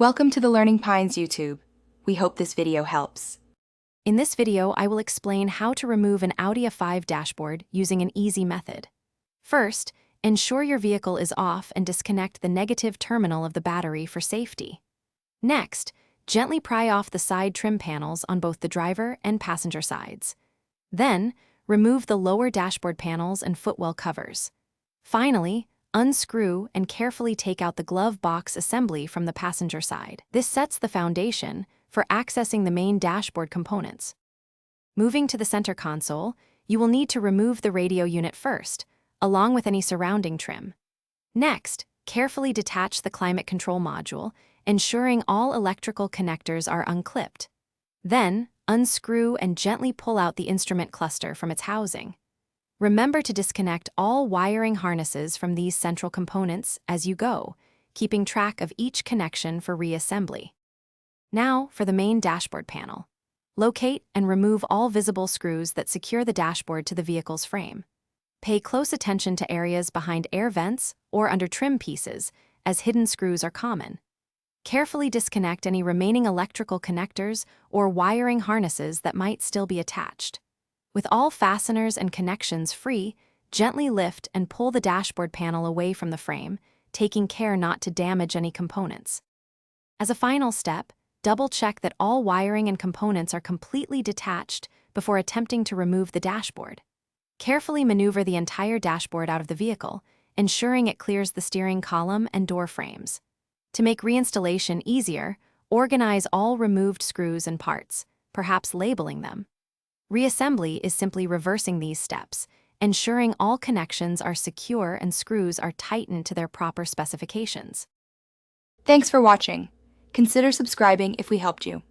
Welcome to the Learning Pines YouTube. We hope this video helps. In this video, I will explain how to remove an Audi A5 dashboard using an easy method. First, ensure your vehicle is off and disconnect the negative terminal of the battery for safety. Next, gently pry off the side trim panels on both the driver and passenger sides. Then, remove the lower dashboard panels and footwell covers. Finally, unscrew and carefully take out the glove box assembly from the passenger side. This sets the foundation for accessing the main dashboard components. Moving to the center console, you will need to remove the radio unit first, along with any surrounding trim. Next, carefully detach the climate control module, ensuring all electrical connectors are unclipped. Then, unscrew and gently pull out the instrument cluster from its housing. Remember to disconnect all wiring harnesses from these central components as you go, keeping track of each connection for reassembly. Now for the main dashboard panel. Locate and remove all visible screws that secure the dashboard to the vehicle's frame. Pay close attention to areas behind air vents or under trim pieces, as hidden screws are common. Carefully disconnect any remaining electrical connectors or wiring harnesses that might still be attached. With all fasteners and connections free, gently lift and pull the dashboard panel away from the frame, taking care not to damage any components. As a final step, double-check that all wiring and components are completely detached before attempting to remove the dashboard. Carefully maneuver the entire dashboard out of the vehicle, ensuring it clears the steering column and door frames. To make reinstallation easier, organize all removed screws and parts, perhaps labeling them. Reassembly is simply reversing these steps, ensuring all connections are secure and screws are tightened to their proper specifications. Thanks for watching. Consider subscribing if we helped you.